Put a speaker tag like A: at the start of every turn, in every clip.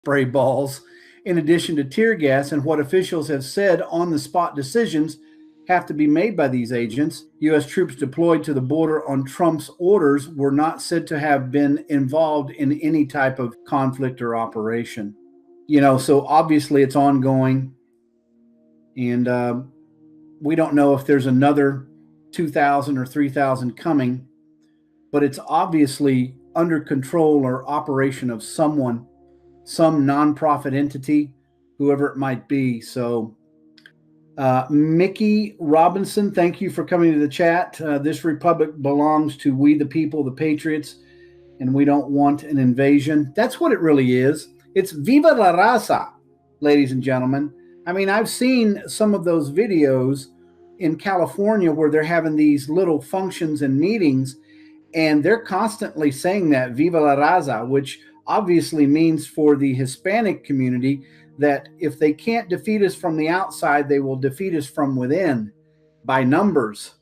A: spray balls, in addition to tear gas, and what officials have said on the spot decisions have to be made by these agents. U.S. troops deployed to the border on Trump's orders were not said to have been involved in any type of conflict or operation. So obviously it's ongoing, and we don't know if there's another 2,000 or 3,000 coming, but it's obviously under control or operation of someone, some nonprofit entity, whoever it might be. So Mickey Robinson, thank you for coming to the chat. This republic belongs to we the people, the patriots, and we don't want an invasion. That's what it really is. It's Viva la Raza, ladies and gentlemen. I mean, I've seen some of those videos in California where they're having these little functions and meetings, and they're constantly saying that Viva la Raza, which obviously means for the Hispanic community that if they can't defeat us from the outside, they will defeat us from within by numbers.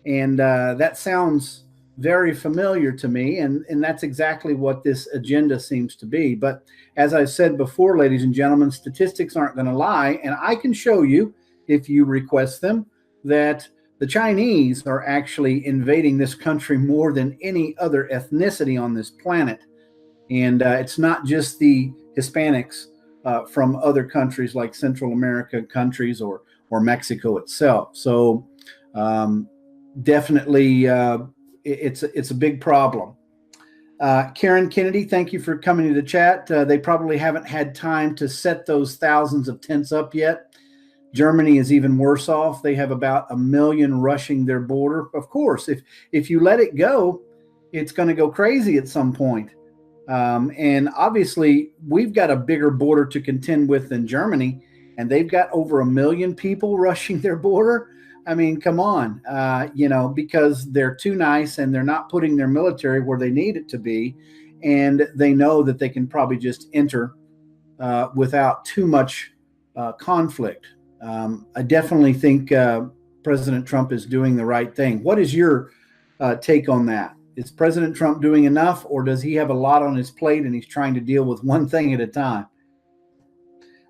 A: And that sounds very familiar to me, and that's exactly what this agenda seems to be. But as I said before, ladies and gentlemen, statistics aren't going to lie, and I can show you, if you request them, that the Chinese are actually invading this country more than any other ethnicity on this planet. And it's not just the Hispanics from other countries like Central America countries or Mexico itself. So definitely it's a big problem. Karen Kennedy, thank you for coming to the chat. They probably haven't had time to set those thousands of tents up yet. Germany is even worse off. They have about 1 million rushing their border. Of course, if you let it go, it's going to go crazy at some point. And obviously, we've got a bigger border to contend with than Germany, and they've got over 1 million people rushing their border. I mean, come on, because they're too nice and they're not putting their military where they need it to be. And they know that they can probably just enter without too much conflict. I definitely think President Trump is doing the right thing. What is your take on that? Is President Trump doing enough, or does he have a lot on his plate and he's trying to deal with one thing at a time?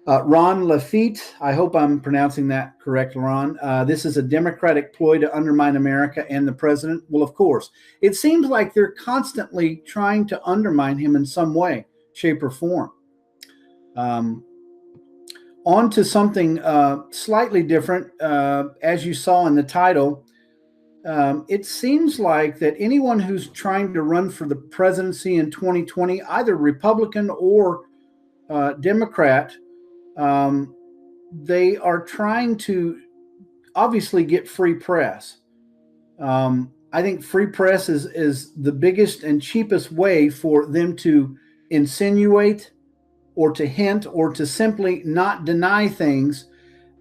A: Ron Lafitte, I hope I'm pronouncing that correct, Ron. This is a Democratic ploy to undermine America and the president. Well, of course, it seems like they're constantly trying to undermine him in some way, shape, or form. On to something slightly different. As you saw in the title, it seems like that anyone who's trying to run for the presidency in 2020, either Republican or Democrat, they are trying to obviously get free press. I think free press is the biggest and cheapest way for them to insinuate or to hint or to simply not deny things.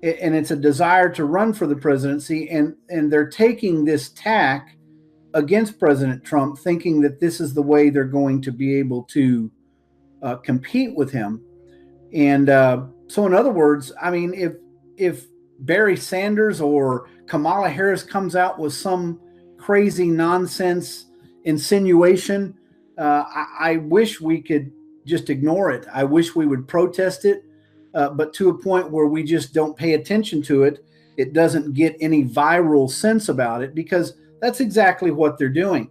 A: And it's a desire to run for the presidency. And they're taking this tack against President Trump, thinking that this is the way they're going to be able to compete with him. And so in other words, I mean, if Barry Sanders or Kamala Harris comes out with some crazy nonsense insinuation, I wish we could just ignore it. I wish we would protest it, but to a point where we just don't pay attention to it. It doesn't get any viral sense about it, because that's exactly what they're doing.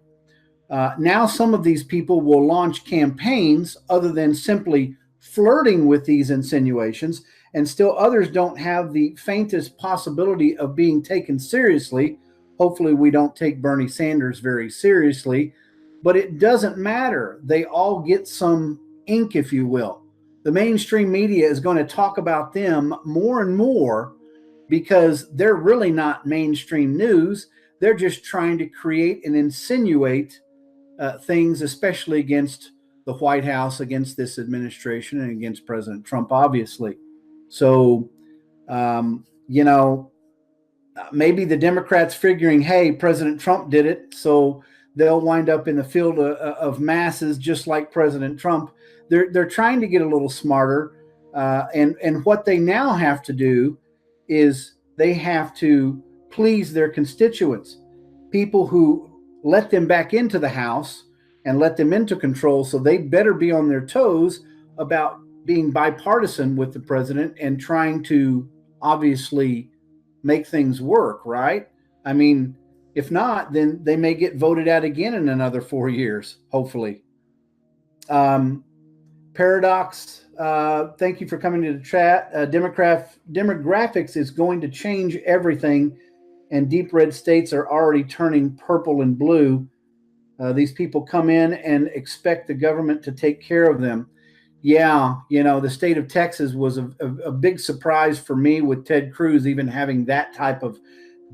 A: Now some of these people will launch campaigns other than simply flirting with these insinuations, and still others don't have the faintest possibility of being taken seriously. Hopefully we don't take Bernie Sanders very seriously, but it doesn't matter. They all get some ink, if you will. The mainstream media is going to talk about them more and more because they're really not mainstream news. They're just trying to create and insinuate things, especially against the White House, against this administration, and against President Trump, obviously. So, maybe the Democrats figuring, hey, President Trump did it, so they'll wind up in the field of masses just like President Trump. They're trying to get a little smarter, and what they now have to do is they have to please their constituents, people who let them back into the House and let them into control. So they better be on their toes about being bipartisan with the president and trying to obviously make things work, right? I mean, if not, then they may get voted out again in another 4 years, hopefully. Paradox, thank you for coming to the chat. Demographics is going to change everything, and deep red states are already turning purple and blue. These people come in and expect the government to take care of them. Yeah, the state of Texas was a big surprise for me with Ted Cruz even having that type of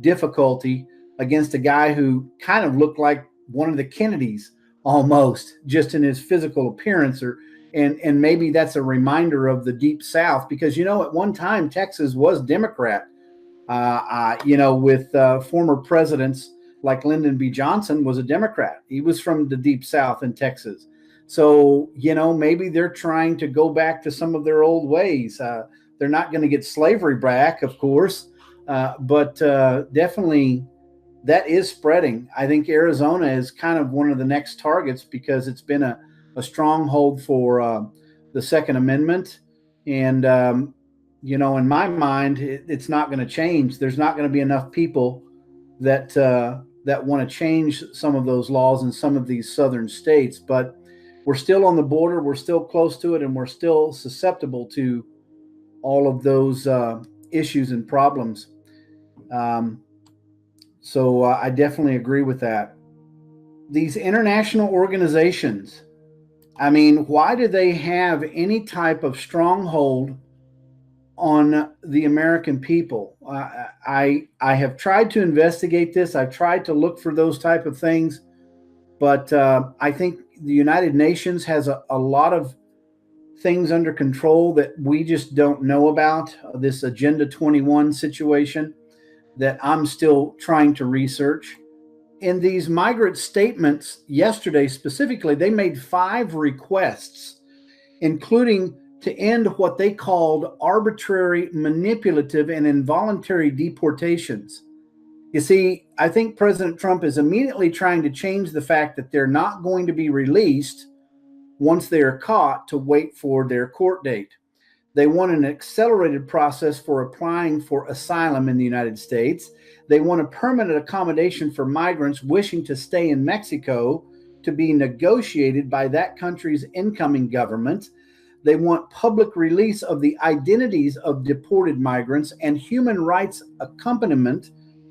A: difficulty against a guy who kind of looked like one of the Kennedys almost, just in his physical appearance. And maybe that's a reminder of the Deep South, because at one time Texas was Democrat. With former presidents like Lyndon B. Johnson was a Democrat. He was from the Deep South in Texas. So, maybe they're trying to go back to some of their old ways. They're not going to get slavery back, of course, but definitely that is spreading. I think Arizona is kind of one of the next targets because it's been a stronghold for the Second Amendment. And, in my mind, it's not going to change. There's not going to be enough people that want to change some of those laws in some of these southern states. But we're still on the border. We're still close to it, and we're still susceptible to all of those issues and problems. So I definitely agree with that. These international organizations, I mean, why do they have any type of stronghold on the American people? I have tried to investigate this. I've tried to look for those type of things, but I think the United Nations has a lot of things under control that we just don't know about. This Agenda 21 situation that I'm still trying to research. In these migrant statements yesterday specifically, they made 5 requests, including to end what they called arbitrary, manipulative, and involuntary deportations. You see, I think President Trump is immediately trying to change the fact that they're not going to be released once they are caught to wait for their court date. They want an accelerated process for applying for asylum in the United States. They want a permanent accommodation for migrants wishing to stay in Mexico to be negotiated by that country's incoming government. They want public release of the identities of deported migrants and human rights accompaniment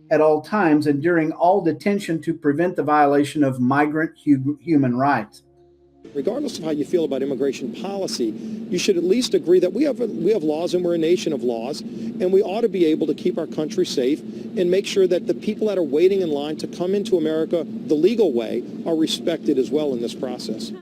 A: at all times and during all detention to prevent the violation of migrant human rights.
B: Regardless of how you feel about immigration policy, you should at least agree that we have laws, and we're a nation of laws, and we ought to be able to keep our country safe and make sure that the people that are waiting in line to come into America the legal way are respected as well in this process.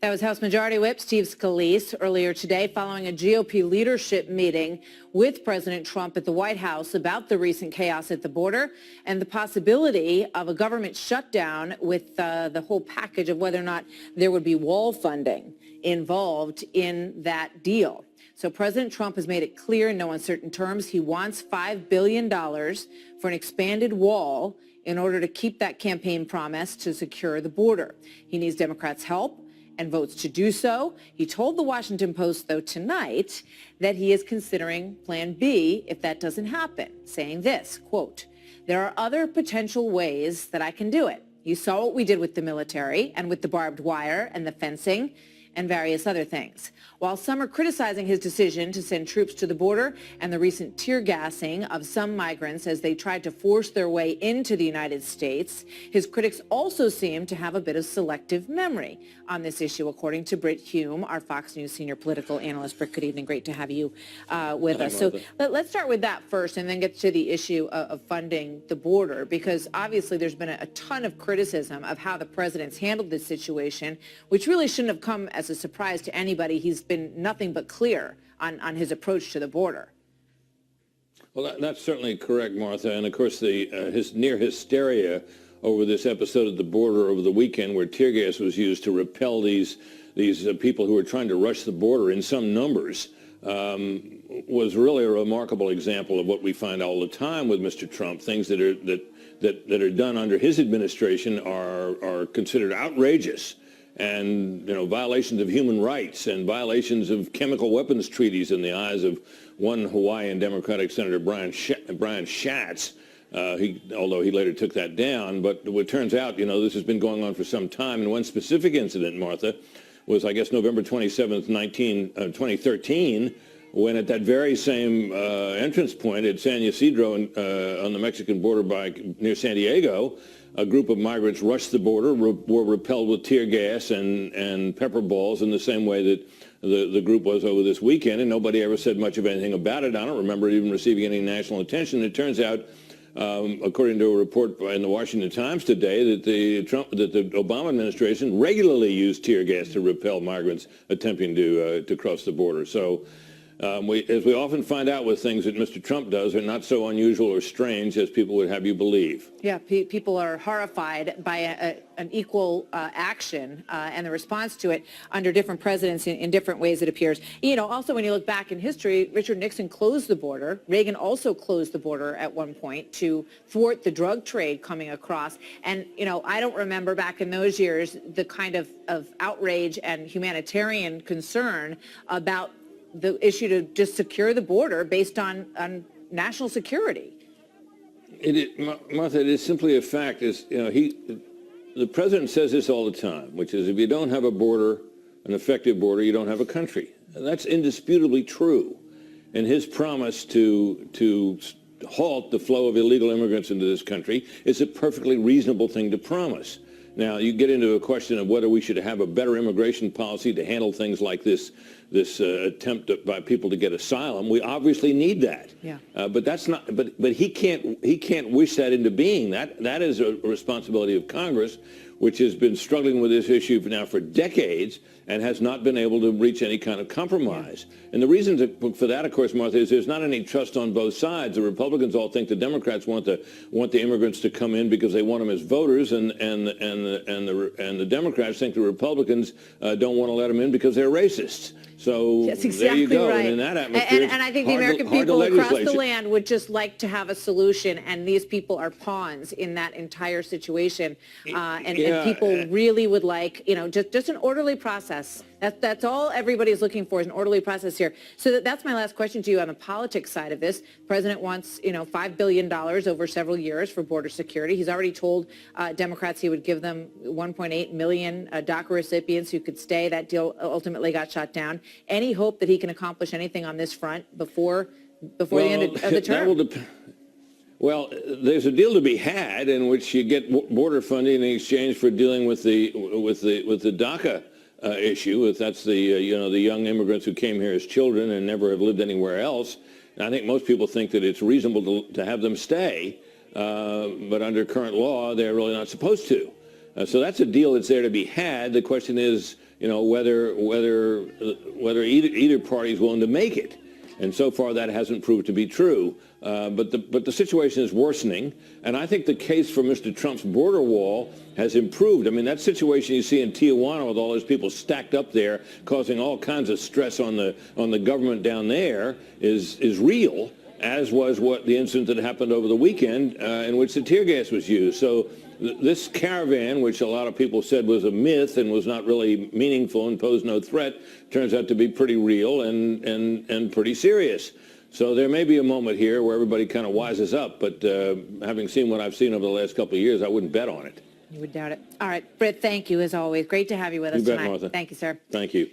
C: That was House Majority Whip Steve Scalise earlier today following a GOP leadership meeting with President Trump at the White House about the recent chaos at the border and the possibility of a government shutdown with the whole package of whether or not there would be wall funding involved in that deal. So President Trump has made it clear in no uncertain terms he wants $5 billion for an expanded wall in order to keep that campaign promise to secure the border. He needs Democrats' help and votes to do so. He told the Washington Post, though, tonight that he is considering Plan B if that doesn't happen, saying this, quote, "There are other potential ways that I can do it. You saw what we did with the military and with the barbed wire and the fencing and various other things." While some are criticizing his decision to send troops to the border and the recent tear gassing of some migrants as they tried to force their way into the United States, his critics also seem to have a bit of selective memory on this issue, according to Britt Hume, our Fox News senior political analyst. Britt, good evening. Great to have you with us. So let's start with that first and then get to the issue of funding the border, because obviously there's been a ton of criticism of how the president's handled this situation, which really shouldn't have come as a surprise to anybody. He's been nothing but clear on his approach to the border.
D: Well, that's certainly correct, Martha. And of course, his near hysteria over this episode at the border over the weekend, where tear gas was used to repel these people who were trying to rush the border in some numbers, was really a remarkable example of what we find all the time with Mr. Trump. Things that are done under his administration are considered outrageous. and violations of human rights and violations of chemical weapons treaties in the eyes of one Hawaiian Democratic Senator Brian Schatz. Although he later took that down, but it turns out, this has been going on for some time. And one specific incident, Martha, was, I guess, November 27th, 2013, when at that very same entrance point at San Ysidro on the Mexican border near San Diego, a group of migrants rushed the border, were repelled with tear gas and pepper balls in the same way that the group was over this weekend, and nobody ever said much of anything about it. I don't remember it even receiving any national attention. It turns out, according to a report in the Washington Times today, that the Obama administration regularly used tear gas to repel migrants attempting to cross the border. So, as we often find out with things that Mr. Trump does, are not so unusual or strange as people would have you believe.
C: Yeah, people are horrified by an equal action and the response to it under different presidents in different ways, it appears. Also, when you look back in history, Richard Nixon closed the border. Reagan also closed the border at one point to thwart the drug trade coming across. And, I don't remember back in those years the kind of outrage and humanitarian concern about the issue to just secure the border based on national security.
D: Martha, it is simply a fact. The president says this all the time, which is if you don't have a border, an effective border, you don't have a country. And that's indisputably true. And his promise to halt the flow of illegal immigrants into this country is a perfectly reasonable thing to promise. Now, you get into a question of whether we should have a better immigration policy to handle things like this attempt by people to get asylum. We obviously need that.
C: Yeah.
D: But that's not. But he can't wish that into being. That is a responsibility of Congress, which has been struggling with this issue now for decades and has not been able to reach any kind of compromise. Yeah. And the reason for that, of course, Martha, is there's not any trust on both sides. The Republicans all think the Democrats want the immigrants to come in because they want them as voters, and the Democrats think the Republicans don't want to let them in because they're racists. So
C: that's exactly
D: there you go.
C: Right.
D: And in that atmosphere,
C: and I think the American people across the land would just like to have a solution, and these people are pawns in that entire situation. And people really would like, just an orderly process. That's all everybody's looking for, is an orderly process here. So that's my last question to you on the politics side of this. The president wants, $5 billion over several years for border security. He's already told Democrats he would give them 1.8 million DACA recipients who could stay. That deal ultimately got shot down. Any hope that he can accomplish anything on this front before the end of the term?
D: Well, there's a deal to be had in which you get border funding in exchange for dealing with the DACA issue. If that's the young immigrants who came here as children and never have lived anywhere else. And I think most people think that it's reasonable to have them stay, but under current law, they're really not supposed to. So that's a deal that's there to be had. The question is, whether either party is willing to make it. And so far, that hasn't proved to be true. But the situation is worsening. And I think the case for Mr. Trump's border wall has improved. I mean, that situation you see in Tijuana with all those people stacked up there, causing all kinds of stress on the government down there, is real, as was the incident that happened over the weekend in which the tear gas was used. So this caravan, which a lot of people said was a myth and was not really meaningful and posed no threat, turns out to be pretty real and pretty serious. So there may be a moment here where everybody kind of wises up, but having seen what I've seen over the last couple of years, I wouldn't bet on it.
C: You would doubt it. All right, Britt, thank you as always. Great to have you with us tonight.
D: Martha.
C: Thank you, sir.
D: Thank you.